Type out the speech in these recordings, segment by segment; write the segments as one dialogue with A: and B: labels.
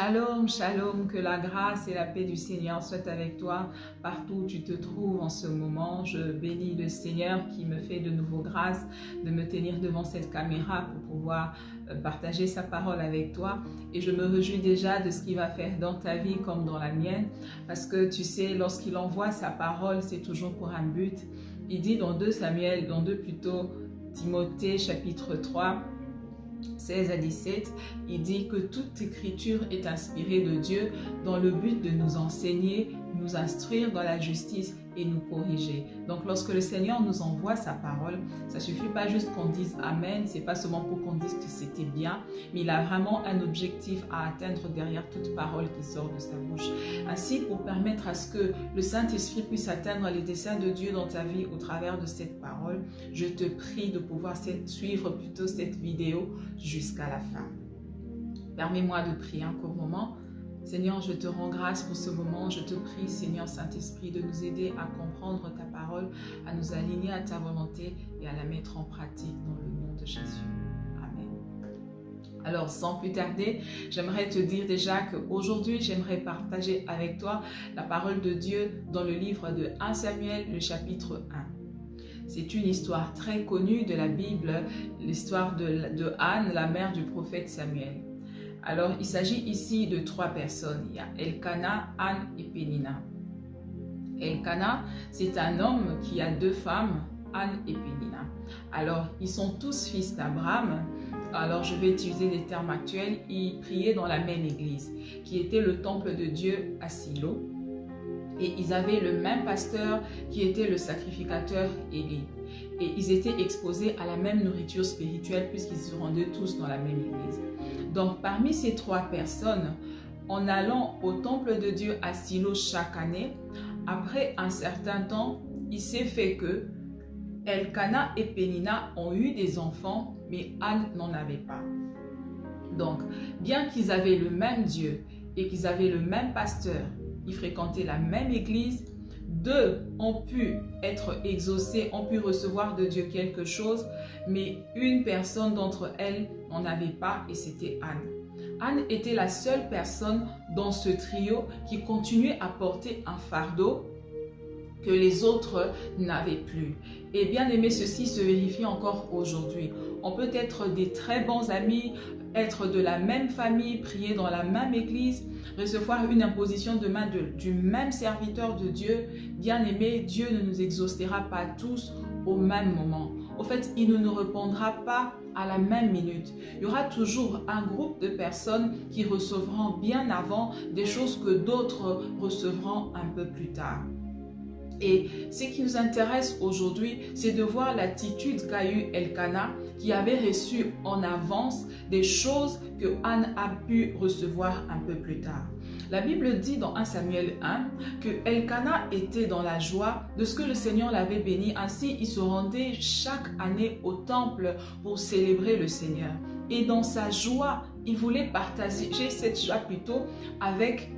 A: Shalom, shalom, que la grâce et la paix du Seigneur soient avec toi partout où tu te trouves en ce moment. Je bénis le Seigneur qui me fait de nouveau grâce de me tenir devant cette caméra pour pouvoir partager sa parole avec toi. Et je me réjouis déjà de ce qu'il va faire dans ta vie comme dans la mienne. Parce que tu sais, lorsqu'il envoie sa parole, c'est toujours pour un but. Il dit dans 2 Timothée chapitre 3, 16 à 17, il dit que toute écriture est inspirée de Dieu dans le but de nous enseigner, nous instruire dans la justice et nous corriger. Donc lorsque le Seigneur nous envoie sa parole, ça ne suffit pas juste qu'on dise Amen, c'est pas seulement pour qu'on dise que c'était bien, mais il a vraiment un objectif à atteindre derrière toute parole qui sort de sa bouche. Ainsi, pour permettre à ce que le Saint-Esprit puisse atteindre les desseins de Dieu dans ta vie au travers de cette parole, je te prie de pouvoir suivre plutôt cette vidéo jusqu'à la fin. Permets-moi de prier un court moment. Seigneur, je te rends grâce pour ce moment. Je te prie, Seigneur Saint-Esprit, de nous aider à comprendre ta parole, à nous aligner à ta volonté et à la mettre en pratique dans le nom de Jésus. Amen. Alors, sans plus tarder, j'aimerais te dire déjà qu'aujourd'hui, j'aimerais partager avec toi la parole de Dieu dans le livre de 1 Samuel, le chapitre 1. C'est une histoire très connue de la Bible, l'histoire de Anne, la mère du prophète Samuel. Alors, il s'agit ici de 3 personnes. Il y a Elkana, Anne et Pénina. Elkana, c'est un homme qui a 2 femmes, Anne et Pénina. Alors, ils sont tous fils d'Abraham. Alors, je vais utiliser des termes actuels. Ils priaient dans la même église, qui était le temple de Dieu à Silo. Et ils avaient le même pasteur qui était le sacrificateur Élie. Et ils étaient exposés à la même nourriture spirituelle puisqu'ils se rendaient tous dans la même église. Donc parmi ces 3 personnes, en allant au temple de Dieu à Silo chaque année, après un certain temps, il s'est fait que Elkana et Pénina ont eu des enfants, mais Anne n'en avait pas. Donc, bien qu'ils avaient le même Dieu et qu'ils avaient le même pasteur, ils fréquentaient la même église, 2 ont pu être exaucés, ont pu recevoir de Dieu quelque chose, mais une personne d'entre elles n'en avait pas et c'était Anne. Anne était la seule personne dans ce trio qui continuait à porter un fardeau que les autres n'avaient plus. Et bien aimé, ceci se vérifie encore aujourd'hui. On peut être des très bons amis, être de la même famille, prier dans la même église, recevoir une imposition de main du même serviteur de Dieu. Bien aimé, Dieu ne nous exaucera pas tous au même moment. Au fait, il ne nous répondra pas à la même minute. Il y aura toujours un groupe de personnes qui recevront bien avant des choses que d'autres recevront un peu plus tard. Et ce qui nous intéresse aujourd'hui, c'est de voir l'attitude qu'a eu Elkana, qui avait reçu en avance des choses que Anne a pu recevoir un peu plus tard. La Bible dit dans 1 Samuel 1 que Elkana était dans la joie de ce que le Seigneur l'avait béni. Ainsi, il se rendait chaque année au temple pour célébrer le Seigneur. Et dans sa joie, il voulait partager cette joie plutôt avec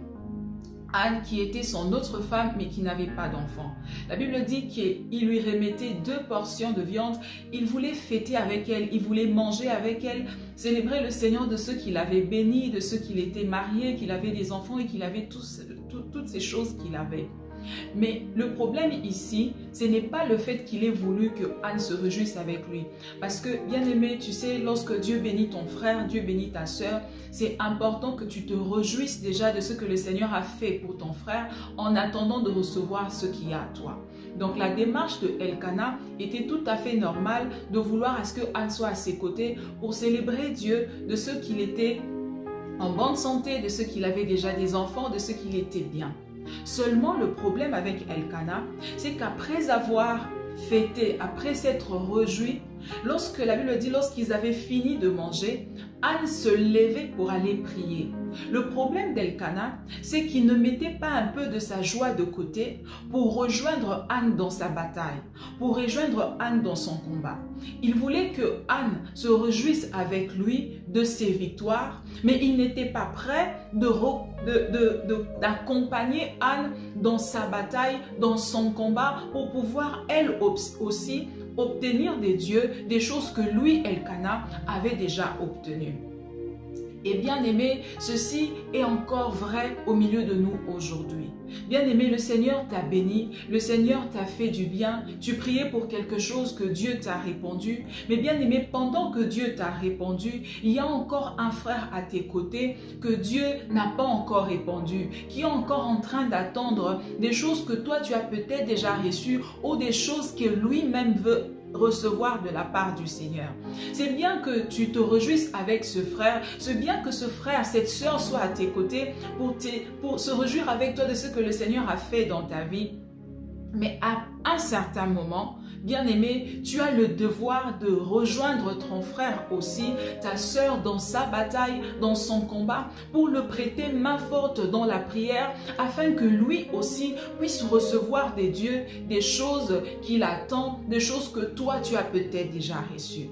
A: Anne, qui était son autre femme, mais qui n'avait pas d'enfant. La Bible dit qu'il lui remettait 2 portions de viande. Il voulait fêter avec elle, il voulait manger avec elle, célébrer le Seigneur de ceux qu'il avait bénis, de ceux qu'il était marié, qu'il avait des enfants et qu'il avait toutes ces choses qu'il avait. Mais le problème ici, ce n'est pas le fait qu'il ait voulu que Anne se réjouisse avec lui. Parce que, bien aimé, tu sais, lorsque Dieu bénit ton frère, Dieu bénit ta soeur, c'est important que tu te réjouisses déjà de ce que le Seigneur a fait pour ton frère en attendant de recevoir ce qu'il y a à toi. Donc la démarche de Elkana était tout à fait normale de vouloir à ce que Anne soit à ses côtés pour célébrer Dieu de ce qu'il était en bonne santé, de ce qu'il avait déjà des enfants, de ce qu'il était bien. Seulement le problème avec Elkana, c'est qu'après avoir fêté, après s'être réjoui, lorsque la Bible dit, lorsqu'ils avaient fini de manger, Anne se levait pour aller prier. Le problème d'Elkana, c'est qu'il ne mettait pas un peu de sa joie de côté pour rejoindre Anne dans sa bataille, pour rejoindre Anne dans son combat. Il voulait que Anne se réjouisse avec lui de ses victoires, mais il n'était pas prêt d'accompagner Anne dans sa bataille, dans son combat, pour pouvoir elle aussi obtenir des dieux des choses que lui, Elkana, avait déjà obtenues. Et bien aimé, ceci est encore vrai au milieu de nous aujourd'hui. Bien aimé, le Seigneur t'a béni, le Seigneur t'a fait du bien, tu priais pour quelque chose que Dieu t'a répondu. Mais bien aimé, pendant que Dieu t'a répondu, il y a encore un frère à tes côtés que Dieu n'a pas encore répondu, qui est encore en train d'attendre des choses que toi tu as peut-être déjà reçues ou des choses que lui-même veut recevoir de la part du Seigneur. C'est bien que tu te réjouisses avec ce frère, c'est bien que ce frère, cette sœur soit à tes côtés pour se réjouir avec toi de ce que le Seigneur a fait dans ta vie. Mais à un certain moment, bien-aimé, tu as le devoir de rejoindre ton frère aussi, ta sœur dans sa bataille, dans son combat, pour le prêter main forte dans la prière, afin que lui aussi puisse recevoir des dieux, des choses qu'il attend, des choses que toi tu as peut-être déjà reçues.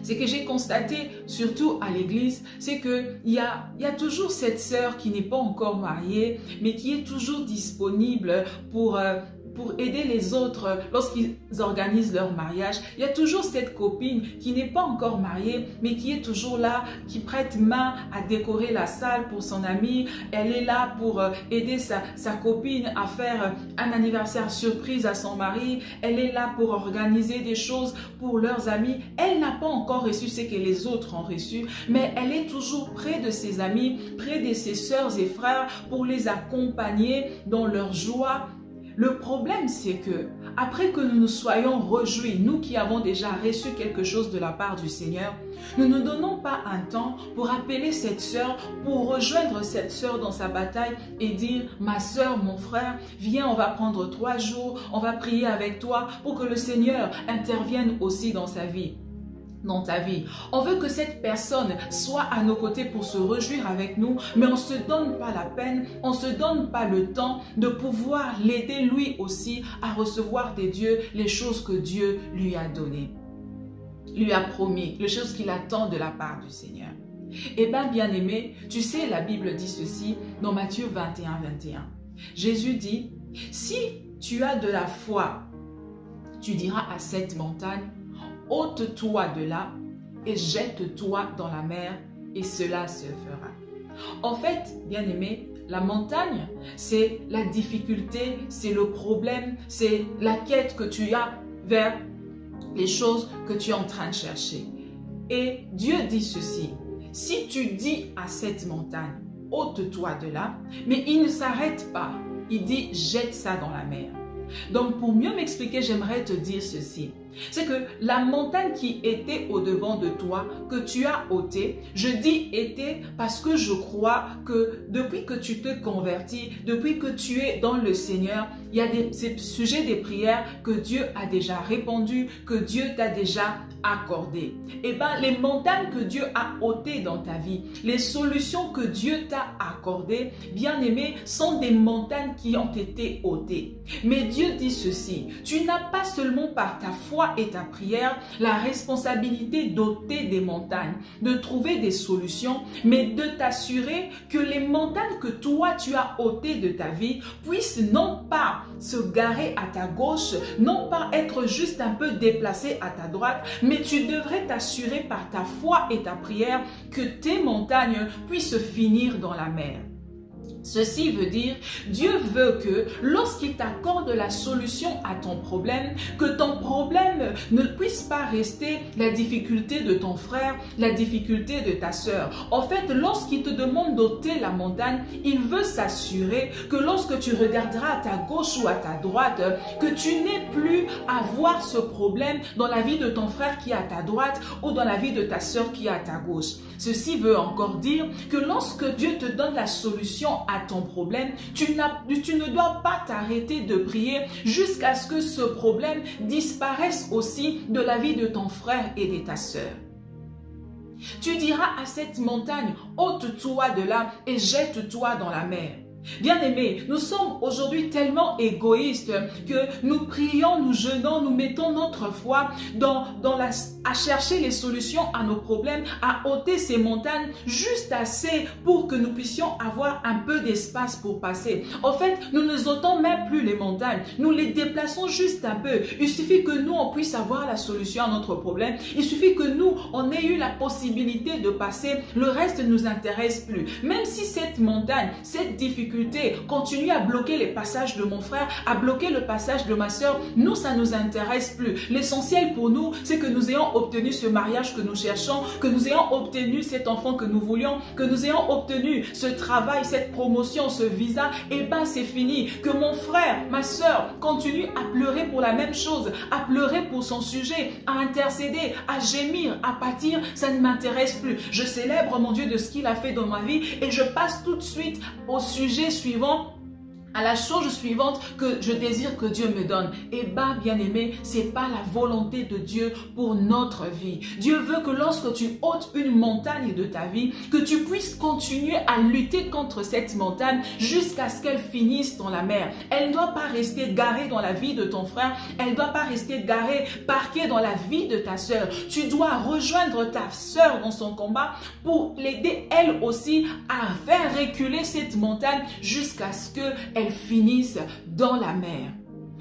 A: Ce que j'ai constaté, surtout à l'église, c'est qu'il y a toujours cette sœur qui n'est pas encore mariée, mais qui est toujours disponible pour aider les autres lorsqu'ils organisent leur mariage. Il y a toujours cette copine qui n'est pas encore mariée, mais qui est toujours là, qui prête main à décorer la salle pour son ami. Elle est là pour aider sa copine à faire un anniversaire surprise à son mari. Elle est là pour organiser des choses pour leurs amis. Elle n'a pas encore reçu ce que les autres ont reçu, mais elle est toujours près de ses amis, près de ses sœurs et frères pour les accompagner dans leur joie. Le problème, c'est que après que nous nous soyons réjouis, nous qui avons déjà reçu quelque chose de la part du Seigneur, nous ne donnons pas un temps pour appeler cette sœur, pour rejoindre cette sœur dans sa bataille et dire « Ma sœur, mon frère, viens, on va prendre 3 jours, on va prier avec toi pour que le Seigneur intervienne aussi dans sa vie. » Dans ta vie. On veut que cette personne soit à nos côtés pour se réjouir avec nous, mais on ne se donne pas la peine, on ne se donne pas le temps de pouvoir l'aider lui aussi à recevoir des dieux les choses que Dieu lui a données, lui a promis, les choses qu'il attend de la part du Seigneur. Eh bien, bien-aimé, tu sais, la Bible dit ceci dans Matthieu 21, 21. Jésus dit, si tu as de la foi, tu diras à cette montagne, ôte-toi de là et jette-toi dans la mer et cela se fera. En fait, bien-aimé, la montagne, c'est la difficulté, c'est le problème, c'est la quête que tu as vers les choses que tu es en train de chercher. Et Dieu dit ceci, si tu dis à cette montagne, ôte-toi de là, mais il ne s'arrête pas, il dit, jette ça dans la mer. Donc, pour mieux m'expliquer, j'aimerais te dire ceci. C'est que la montagne qui était au-devant de toi, que tu as ôté, je dis était parce que je crois que depuis que tu te convertis, depuis que tu es dans le Seigneur, il y a ces sujets des prières que Dieu a déjà répondu, que Dieu t'a déjà accordé. Eh bien, les montagnes que Dieu a ôtées dans ta vie, les solutions que Dieu t'a accordées, bien aimé, sont des montagnes qui ont été ôtées. Mais Dieu dit ceci, tu n'as pas seulement par ta foi et ta prière la responsabilité d'ôter des montagnes, de trouver des solutions, mais de t'assurer que les montagnes que toi tu as ôtées de ta vie puissent non pas se garer à ta gauche, non pas être juste un peu déplacées à ta droite, mais tu devrais t'assurer par ta foi et ta prière que tes montagnes puissent finir dans la mer. Ceci veut dire, Dieu veut que lorsqu'il t'accorde la solution à ton problème, que ton problème ne puisse pas rester la difficulté de ton frère, la difficulté de ta sœur. En fait, lorsqu'il te demande d'ôter la montagne, il veut s'assurer que lorsque tu regarderas à ta gauche ou à ta droite, que tu n'aies plus à voir ce problème dans la vie de ton frère qui est à ta droite ou dans la vie de ta sœur qui est à ta gauche. Ceci veut encore dire que lorsque Dieu te donne la solution à ton problème, tu ne dois pas t'arrêter de prier jusqu'à ce que ce problème disparaisse aussi de la vie de ton frère et de ta sœur. Tu diras à cette montagne, ôte-toi de là et jette-toi dans la mer. Bien-aimés, nous sommes aujourd'hui tellement égoïstes que nous prions, nous jeûnons, nous mettons notre foi à chercher les solutions à nos problèmes, à ôter ces montagnes juste assez pour que nous puissions avoir un peu d'espace pour passer. En fait, nous ne ôtons même plus les montagnes, nous les déplaçons juste un peu. Il suffit que nous, on puisse avoir la solution à notre problème. Il suffit que nous, on ait eu la possibilité de passer. Le reste ne nous intéresse plus. Même si cette montagne, cette difficulté continue à bloquer les passages de mon frère, à bloquer le passage de ma soeur, nous, ça ne nous intéresse plus. L'essentiel pour nous, c'est que nous ayons obtenu ce mariage que nous cherchons, que nous ayons obtenu cet enfant que nous voulions, que nous ayons obtenu ce travail, cette promotion, ce visa. Et ben, c'est fini. Que mon frère, ma soeur continue à pleurer pour la même chose, à pleurer pour son sujet, à intercéder, à gémir, à pâtir, ça ne m'intéresse plus. Je célèbre mon Dieu de ce qu'il a fait dans ma vie et je passe tout de suite au sujet suivant, à la chose suivante que je désire que Dieu me donne. Et bien, bien-aimé, c'est pas la volonté de Dieu pour notre vie. Dieu veut que lorsque tu ôtes une montagne de ta vie, que tu puisses continuer à lutter contre cette montagne jusqu'à ce qu'elle finisse dans la mer. Elle ne doit pas rester garée dans la vie de ton frère. Elle ne doit pas rester garée, parquée dans la vie de ta soeur. Tu dois rejoindre ta soeur dans son combat pour l'aider elle aussi à faire reculer cette montagne jusqu'à ce qu'elle finissent dans la mer.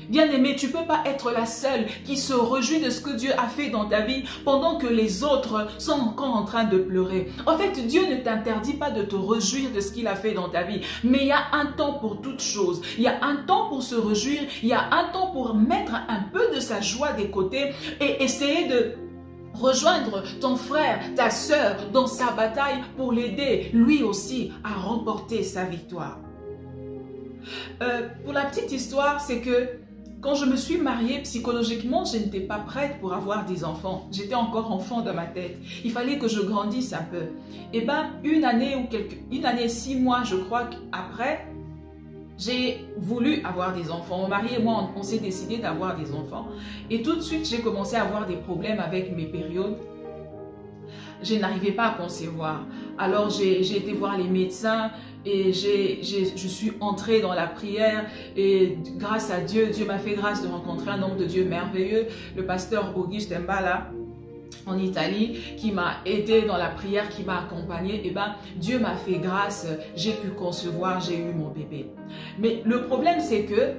A: Bien-aimé, tu ne peux pas être la seule qui se réjouit de ce que Dieu a fait dans ta vie pendant que les autres sont encore en train de pleurer. En fait, Dieu ne t'interdit pas de te réjouir de ce qu'il a fait dans ta vie. Mais il y a un temps pour toute chose. Il y a un temps pour se réjouir. Il y a un temps pour mettre un peu de sa joie des côtés et essayer de rejoindre ton frère, ta sœur dans sa bataille pour l'aider lui aussi à remporter sa victoire. Pour la petite histoire, c'est que quand je me suis mariée, psychologiquement, je n'étais pas prête pour avoir des enfants. J'étais encore enfant dans ma tête. Il fallait que je grandisse un peu. Et bien, une année, 6 mois, je crois, après, j'ai voulu avoir des enfants. Mon mari et moi, on s'est décidé d'avoir des enfants. Et tout de suite, j'ai commencé à avoir des problèmes avec mes périodes. Je n'arrivais pas à concevoir. Alors, j'ai été voir les médecins et je suis entrée dans la prière. Et grâce à Dieu, Dieu m'a fait grâce de rencontrer un homme de Dieu merveilleux, le pasteur Auguste Mbala, en Italie, qui m'a aidé dans la prière, qui m'a accompagné. Et ben, Dieu m'a fait grâce, j'ai pu concevoir, j'ai eu mon bébé. Mais le problème, c'est que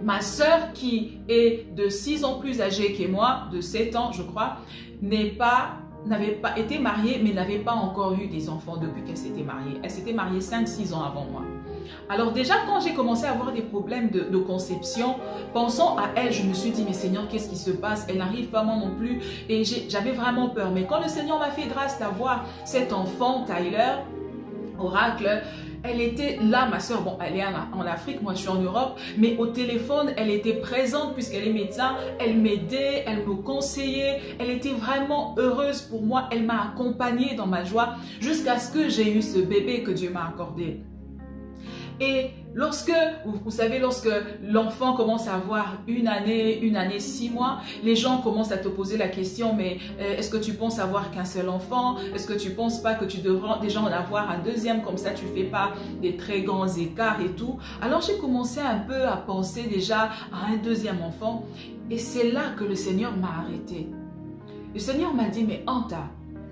A: ma sœur, qui est de 6 ans plus âgée que moi, de 7 ans, je crois, n'avait pas été mariée, mais n'avait pas encore eu des enfants depuis qu'elle s'était mariée. Elle s'était mariée 5-6 ans avant moi. Alors déjà, quand j'ai commencé à avoir des problèmes de conception, pensant à elle, je me suis dit, mais Seigneur, qu'est-ce qui se passe? Elle n'arrive pas, moi non plus. Et j'avais vraiment peur. Mais quand le Seigneur m'a fait grâce d'avoir cet enfant, Tyler, Oracle, elle était là, ma soeur, bon, elle est en Afrique, moi je suis en Europe, mais au téléphone, elle était présente puisqu'elle est médecin, elle m'aidait, elle me conseillait, elle était vraiment heureuse pour moi, elle m'a accompagnée dans ma joie jusqu'à ce que j'ai eu ce bébé que Dieu m'a accordé. Et lorsque, vous savez, lorsque l'enfant commence à avoir une année, 6 mois, les gens commencent à te poser la question, mais est-ce que tu penses avoir qu'un seul enfant? Est-ce que tu ne penses pas que tu devrais déjà en avoir un deuxième, comme ça tu ne fais pas des très grands écarts et tout? Alors j'ai commencé un peu à penser déjà à un deuxième enfant et c'est là que le Seigneur m'a arrêté. Le Seigneur m'a dit, mais Anta,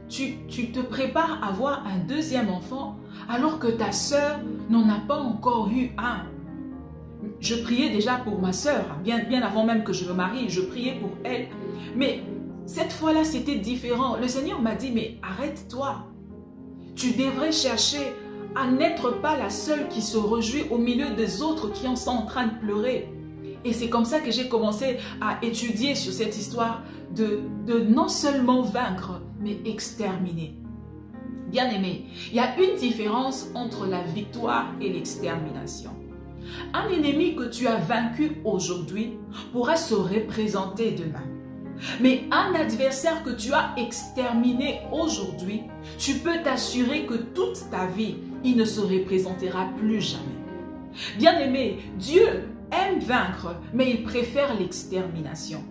A: tu te prépares à avoir un deuxième enfant alors que ta sœur n'en a pas encore eu un. Je priais déjà pour ma sœur, bien avant même que je me marie, je priais pour elle. Mais cette fois-là, c'était différent. Le Seigneur m'a dit, mais arrête-toi. Tu devrais chercher à n'être pas la seule qui se réjouit au milieu des autres qui en sont en train de pleurer. Et c'est comme ça que j'ai commencé à étudier sur cette histoire de non seulement vaincre, mais exterminer. Bien-aimé, il y a une différence entre la victoire et l'extermination. Un ennemi que tu as vaincu aujourd'hui pourra se représenter demain. Mais un adversaire que tu as exterminé aujourd'hui, tu peux t'assurer que toute ta vie, il ne se représentera plus jamais. Bien-aimé, Dieu aime vaincre, mais il préfère l'extermination.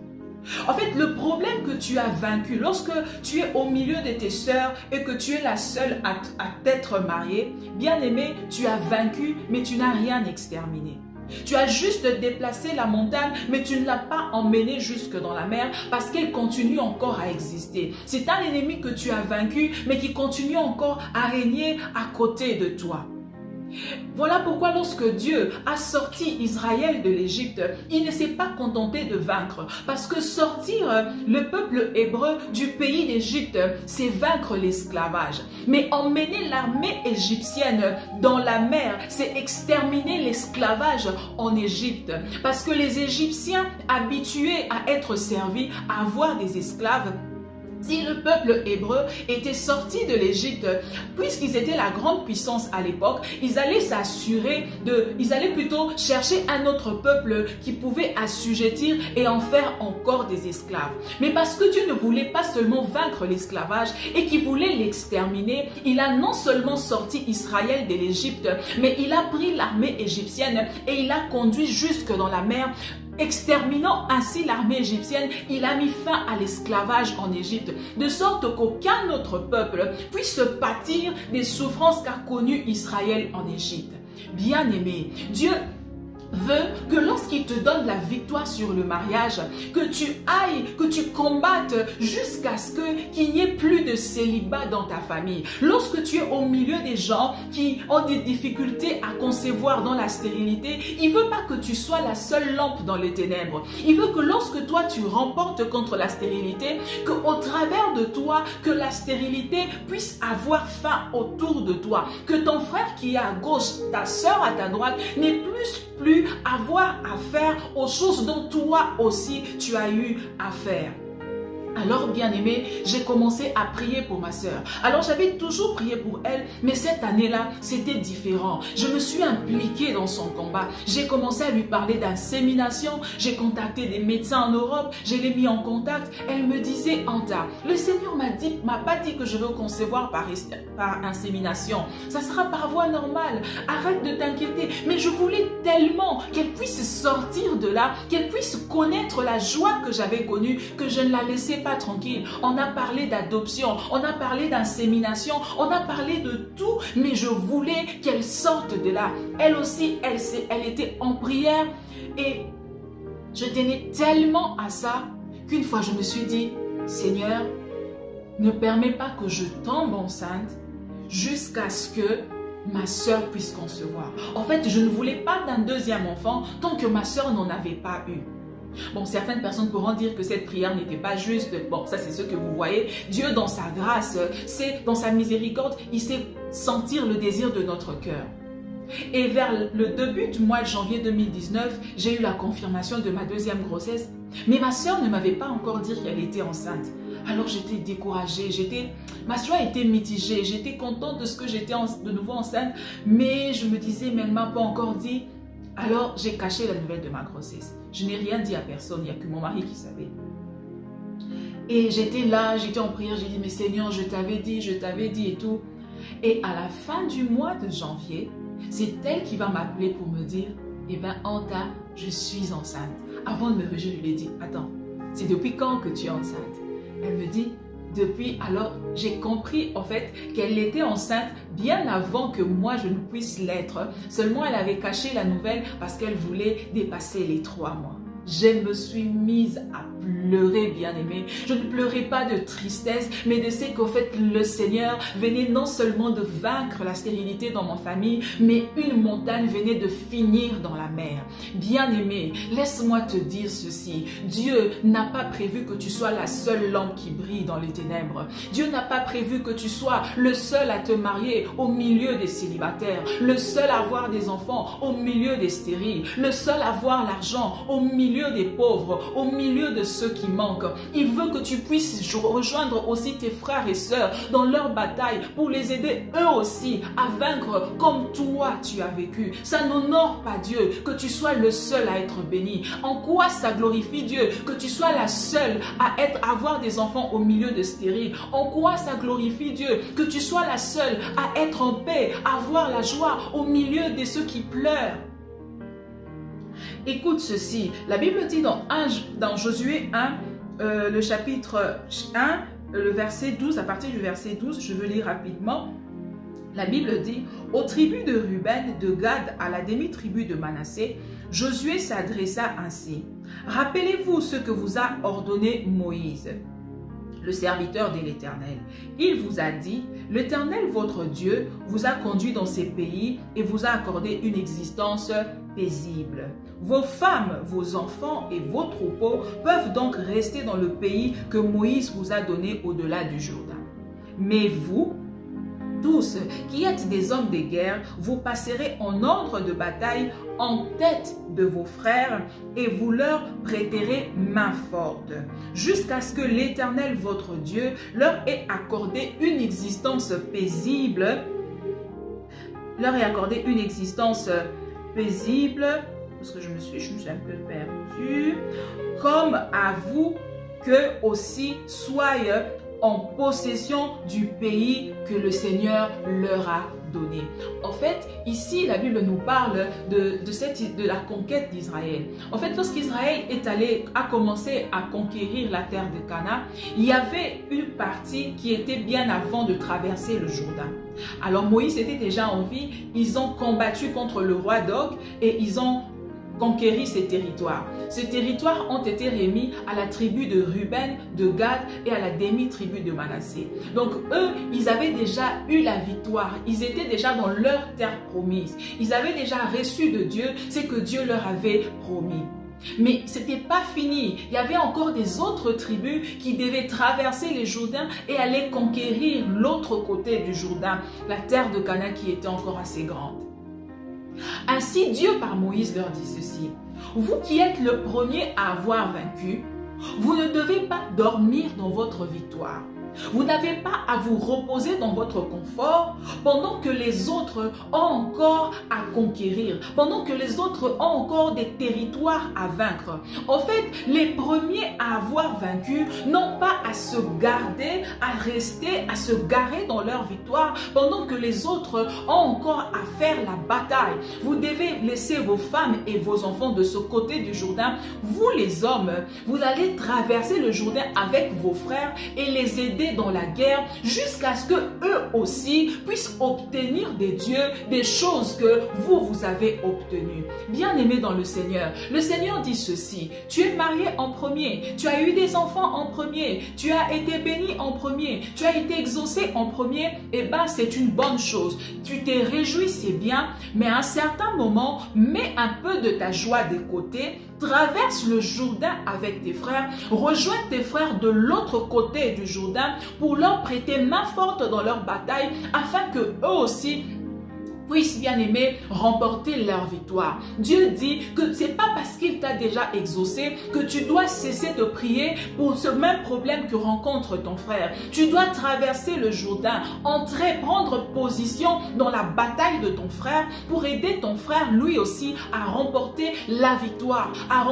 A: En fait, le problème que tu as vaincu, lorsque tu es au milieu de tes sœurs et que tu es la seule à t'être mariée, bien aimé, tu as vaincu, mais tu n'as rien exterminé. Tu as juste déplacé la montagne, mais tu ne l'as pas emmenée jusque dans la mer parce qu'elle continue encore à exister. C'est un ennemi que tu as vaincu, mais qui continue encore à régner à côté de toi. Voilà pourquoi lorsque Dieu a sorti Israël de l'Égypte, il ne s'est pas contenté de vaincre. Parce que sortir le peuple hébreu du pays d'Égypte, c'est vaincre l'esclavage. Mais emmener l'armée égyptienne dans la mer, c'est exterminer l'esclavage en Égypte. Parce que les Égyptiens, habitués à être servis, à avoir des esclaves, si le peuple hébreu était sorti de l'Égypte, puisqu'ils étaient la grande puissance à l'époque, ils allaient ils allaient plutôt chercher un autre peuple qui pouvait assujettir et en faire encore des esclaves. Mais parce que Dieu ne voulait pas seulement vaincre l'esclavage et qu'il voulait l'exterminer, il a non seulement sorti Israël de l'Égypte, mais il a pris l'armée égyptienne et il l'a conduit jusque dans la mer. Exterminant ainsi l'armée égyptienne, il a mis fin à l'esclavage en Égypte, de sorte qu'aucun autre peuple puisse pâtir des souffrances qu'a connues Israël en Égypte. Bien-aimé, Dieu veut que lorsqu'il te donne la victoire sur le mariage, que tu ailles, que tu combattes jusqu'à ce qu'il n'y ait plus de célibat dans ta famille. Lorsque tu es au milieu des gens qui ont des difficultés à concevoir dans la stérilité, il ne veut pas que tu sois la seule lampe dans les ténèbres. Il veut que lorsque toi tu remportes contre la stérilité, qu'au travers de toi, que la stérilité puisse avoir fin autour de toi. Que ton frère qui est à gauche, ta soeur à ta droite, n'ait plus avoir à faire aux choses dont toi aussi tu as eu à faire. Alors, bien-aimé, j'ai commencé à prier pour ma sœur. Alors, j'avais toujours prié pour elle, mais cette année-là, c'était différent. Je me suis impliquée dans son combat. J'ai commencé à lui parler d'insémination. J'ai contacté des médecins en Europe. Je l'ai mis en contact. Elle me disait, Anta, le Seigneur m'a pas dit que je veux concevoir par insémination. Ça sera par voie normale. Arrête de t'inquiéter. Mais je voulais tellement qu'elle puisse sortir de là, qu'elle puisse connaître la joie que j'avais connue, que je ne la laissais pas tranquille. On a parlé d'adoption, on a parlé d'insémination, on a parlé de tout, mais je voulais qu'elle sorte de là. Elle aussi, elle était en prière et je tenais tellement à ça qu'une fois je me suis dit, Seigneur, ne permets pas que je tombe enceinte jusqu'à ce que ma soeur puisse concevoir. En fait, je ne voulais pas d'un deuxième enfant tant que ma soeur n'en avait pas eu. Bon, certaines personnes pourront dire que cette prière n'était pas juste. Bon, ça c'est ce que vous voyez. Dieu dans sa grâce, c'est dans sa miséricorde, il sait sentir le désir de notre cœur. Et vers le début du mois de janvier 2019, j'ai eu la confirmation de ma deuxième grossesse. Mais ma soeur ne m'avait pas encore dit qu'elle était enceinte. Alors j'étais découragée, ma joie était mitigée. J'étais contente de ce que j'étais de nouveau enceinte. Mais je me disais, mais elle ne m'a pas encore dit. Alors j'ai caché la nouvelle de ma grossesse. Je n'ai rien dit à personne, il n'y a que mon mari qui savait. Et j'étais là, j'étais en prière, j'ai dit, mais Seigneur, je t'avais dit et tout. Et à la fin du mois de janvier, c'est elle qui va m'appeler pour me dire, eh bien, Anta, je suis enceinte. Avant de me réjouir, je lui ai dit, attends, c'est depuis quand que tu es enceinte? Elle me dit, depuis, alors j'ai compris en fait qu'elle était enceinte bien avant que moi je ne puisse l'être. Seulement elle avait caché la nouvelle parce qu'elle voulait dépasser les 3 mois. Je me suis mise à pleurer, bien-aimée. Je ne pleurais pas de tristesse, mais de ce qu'au fait le Seigneur venait non seulement de vaincre la stérilité dans ma famille, mais une montagne venait de finir dans la mer. Bien-aimée, laisse-moi te dire ceci. Dieu n'a pas prévu que tu sois la seule lampe qui brille dans les ténèbres. Dieu n'a pas prévu que tu sois le seul à te marier au milieu des célibataires, le seul à avoir des enfants au milieu des stériles, le seul à avoir l'argent au milieu des pauvres, au milieu de ceux qui manquent. Il veut que tu puisses rejoindre aussi tes frères et sœurs dans leur bataille pour les aider eux aussi à vaincre comme toi tu as vécu. Ça n'honore pas Dieu que tu sois le seul à être béni. En quoi ça glorifie Dieu que tu sois la seule à avoir des enfants au milieu de stériles? En quoi ça glorifie Dieu que tu sois la seule à être en paix, à avoir la joie au milieu de ceux qui pleurent? Écoute ceci, la Bible dit dans Josué 1, le chapitre 1, le verset 12, à partir du verset 12, je veux lire rapidement. La Bible dit, aux tribus de Ruben, de Gad, à la demi-tribu de Manassé, Josué s'adressa ainsi. Rappelez-vous ce que vous a ordonné Moïse, le serviteur de l'Éternel. Il vous a dit, l'Éternel votre Dieu vous a conduit dans ces pays et vous a accordé une existence paisible. Vos femmes, vos enfants et vos troupeaux peuvent donc rester dans le pays que Moïse vous a donné au-delà du Jourdain. Mais vous, tous qui êtes des hommes de guerre, vous passerez en ordre de bataille en tête de vos frères et vous leur prêterez main forte, jusqu'à ce que l'Éternel votre Dieu leur ait accordé une existence paisible. Leur ait accordé une existence paisible, parce que je me suis un peu perdue, comme à vous que aussi soyez en possession du pays que le Seigneur leur a donné. En fait, ici, la Bible nous parle de la conquête d'Israël. En fait, lorsqu'Israël a commencé à conquérir la terre de Canaan, il y avait une partie qui était bien avant de traverser le Jourdain. Alors Moïse était déjà en vie, ils ont combattu contre le roi d'Og et ils ont conquérir ces territoires. Ces territoires ont été remis à la tribu de Ruben, de Gad et à la demi-tribu de Manassé. Donc eux, ils avaient déjà eu la victoire. Ils étaient déjà dans leur terre promise. Ils avaient déjà reçu de Dieu ce que Dieu leur avait promis. Mais ce n'était pas fini. Il y avait encore des autres tribus qui devaient traverser les Jourdains et aller conquérir l'autre côté du Jourdain, la terre de Canaan qui était encore assez grande. Ainsi, Dieu par Moïse leur dit ceci. Vous qui êtes le premier à avoir vaincu, vous ne devez pas dormir dans votre victoire. Vous n'avez pas à vous reposer dans votre confort pendant que les autres ont encore à conquérir, pendant que les autres ont encore des territoires à vaincre. En fait, les premiers à avoir vaincu n'ont pas à se garder, à rester, à se garer dans leur victoire pendant que les autres ont encore à faire la bataille. Vous devez laisser vos femmes et vos enfants de ce côté du Jourdain. Vous les hommes, vous allez traverser le Jourdain avec vos frères et les aider dans la guerre jusqu'à ce que eux aussi puissent obtenir des dieux des choses que vous avez obtenues. Bien-aimés dans le Seigneur dit ceci: tu es marié en premier, tu as eu des enfants en premier, tu as été béni en premier, tu as été exaucé en premier, et ben c'est une bonne chose. Tu t'es réjoui, c'est bien, mais à un certain moment, mets un peu de ta joie de côté, traverse le Jourdain avec tes frères, rejoins tes frères de l'autre côté du Jourdain pour leur prêter main forte dans leur bataille afin que eux aussi puissent, bien aimés, remporter leur victoire. Dieu dit que c'est pas parce qu'il t'a déjà exaucé que tu dois cesser de prier pour ce même problème que rencontre ton frère. Tu dois traverser le Jourdain, entrer, prendre position dans la bataille de ton frère pour aider ton frère lui aussi à remporter la victoire, à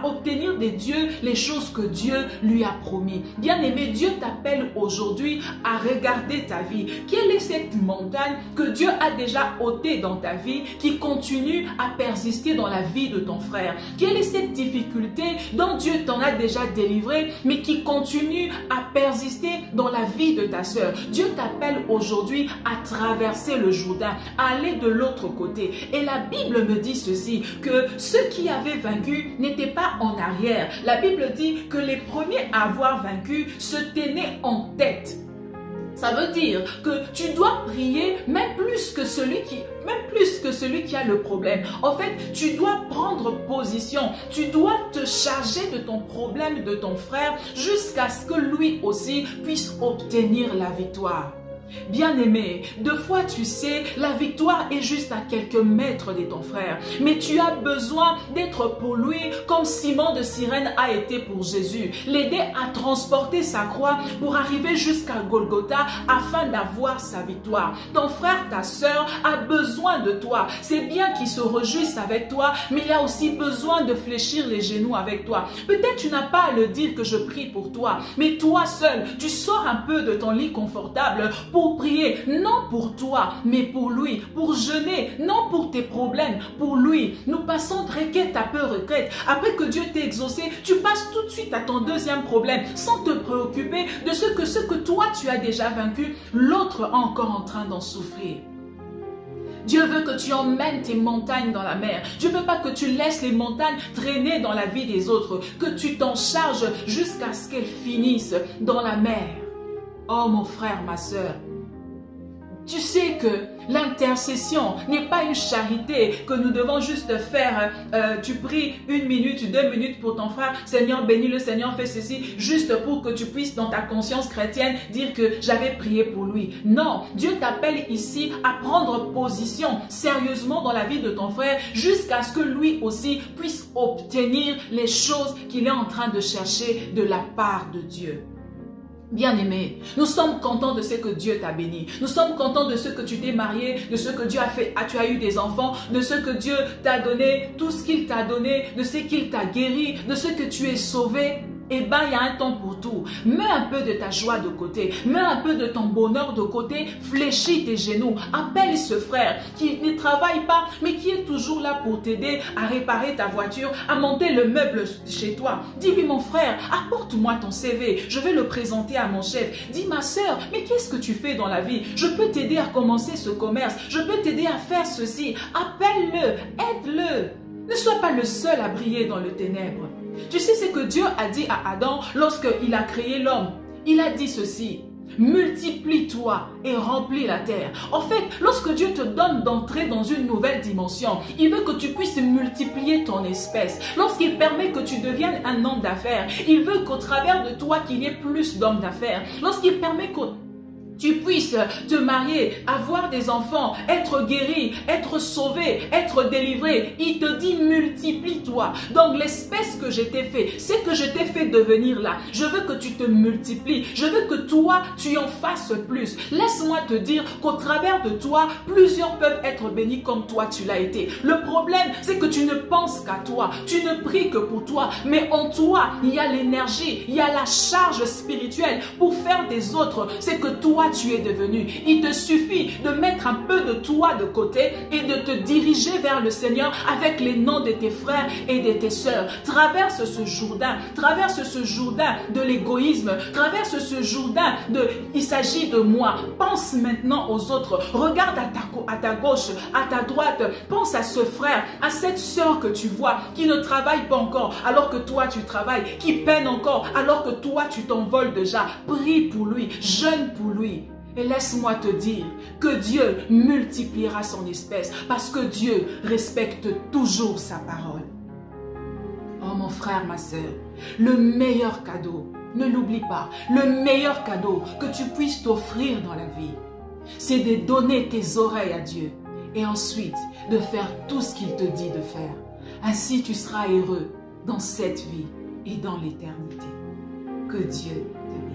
A: obtenir des dieux les choses que Dieu lui a promis. Bien aimé, Dieu t'appelle aujourd'hui à regarder ta vie. Quelle est cette montagne que Dieu a déjà ôté dans ta vie qui continue à persister dans la vie de ton frère? Quelle est cette difficulté dont Dieu t'en a déjà délivré mais qui continue à persister dans la vie de ta sœur? Dieu t'appelle aujourd'hui à traverser le Jourdain, à aller de l'autre côté. Et la Bible me dit ceci, que ceux qui avaient vaincu n'étaient pas en arrière. La Bible dit que les premiers à avoir vaincu se tenaient en tête. Ça veut dire que tu dois prier même plus que celui qui a le problème. En fait, tu dois prendre position. Tu dois te charger de ton problème, de ton frère, jusqu'à ce que lui aussi puisse obtenir la victoire. Bien-aimé, deux fois tu sais, la victoire est juste à quelques mètres de ton frère. Mais tu as besoin d'être pour lui comme Simon de Cyrène a été pour Jésus. L'aider à transporter sa croix pour arriver jusqu'à Golgotha afin d'avoir sa victoire. Ton frère, ta soeur a besoin de toi. C'est bien qu'il se réjouisse avec toi, mais il a aussi besoin de fléchir les genoux avec toi. Peut-être tu n'as pas à le dire que je prie pour toi, mais toi seul, tu sors un peu de ton lit confortable pour pour prier, non pour toi, mais pour lui, pour jeûner, non pour tes problèmes, pour lui. Nous passons de requête à requête. Après que Dieu t'ait exaucé, tu passes tout de suite à ton deuxième problème, sans te préoccuper de ce que toi tu as déjà vaincu, l'autre est encore en train d'en souffrir. Dieu veut que tu emmènes tes montagnes dans la mer. Dieu ne veut pas que tu laisses les montagnes traîner dans la vie des autres, que tu t'en charges jusqu'à ce qu'elles finissent dans la mer. Oh mon frère, ma soeur, tu sais que l'intercession n'est pas une charité que nous devons juste faire. Tu pries 1 minute, 2 minutes pour ton frère. Seigneur, bénis-le, Seigneur, fais ceci. Juste pour que tu puisses dans ta conscience chrétienne dire que j'avais prié pour lui. Non, Dieu t'appelle ici à prendre position sérieusement dans la vie de ton frère jusqu'à ce que lui aussi puisse obtenir les choses qu'il est en train de chercher de la part de Dieu. Bien-aimé, nous sommes contents de ce que Dieu t'a béni. Nous sommes contents de ce que tu t'es marié, de ce que Dieu a fait. Tu as eu des enfants, de ce que Dieu t'a donné, tout ce qu'il t'a donné, de ce qu'il t'a guéri, de ce que tu es sauvé. Eh bien, il y a un temps pour tout. Mets un peu de ta joie de côté. Mets un peu de ton bonheur de côté. Fléchis tes genoux. Appelle ce frère qui ne travaille pas, mais qui est toujours là pour t'aider à réparer ta voiture, à monter le meuble chez toi. Dis-lui, mon frère, apporte-moi ton CV. Je vais le présenter à mon chef. Dis, ma soeur, mais qu'est-ce que tu fais dans la vie? Je peux t'aider à commencer ce commerce. Je peux t'aider à faire ceci. Appelle-le. Aide-le. Ne sois pas le seul à briller dans le ténèbre. Tu sais ce que Dieu a dit à Adam lorsqu'il a créé l'homme? Il a dit ceci: multiplie-toi et remplis la terre. En fait, lorsque Dieu te donne d'entrer dans une nouvelle dimension, il veut que tu puisses multiplier ton espèce. Lorsqu'il permet que tu deviennes un homme d'affaires, il veut qu'au travers de toi qu'il y ait plus d'hommes d'affaires. Lorsqu'il permet que tu puisses te marier, avoir des enfants, être guéri, être sauvé, être délivré. Il te dit multiplie-toi. Donc l'espèce que je t'ai fait, c'est que je t'ai fait devenir là. Je veux que tu te multiplies. Je veux que toi, tu en fasses plus. Laisse-moi te dire qu'au travers de toi, plusieurs peuvent être bénis comme toi tu l'as été. Le problème, c'est que tu ne penses qu'à toi. Tu ne pries que pour toi. Mais en toi, il y a l'énergie, il y a la charge spirituelle pour faire des autres. C'est que toi, tu es devenu. Il te suffit de mettre un peu de toi de côté et de te diriger vers le Seigneur avec les noms de tes frères et de tes sœurs. Traverse ce Jourdain de l'égoïsme, traverse ce Jourdain de il s'agit de moi. Pense maintenant aux autres. Regarde à ta gauche, à ta droite. Pense à ce frère, à cette sœur que tu vois qui ne travaille pas encore alors que toi tu travailles, qui peine encore alors que toi tu t'envoles déjà. Prie pour lui, jeûne pour lui. Et laisse-moi te dire que Dieu multipliera son espèce parce que Dieu respecte toujours sa parole. Oh mon frère, ma sœur, le meilleur cadeau, ne l'oublie pas, le meilleur cadeau que tu puisses t'offrir dans la vie, c'est de donner tes oreilles à Dieu et ensuite de faire tout ce qu'il te dit de faire. Ainsi tu seras heureux dans cette vie et dans l'éternité. Que Dieu te bénisse.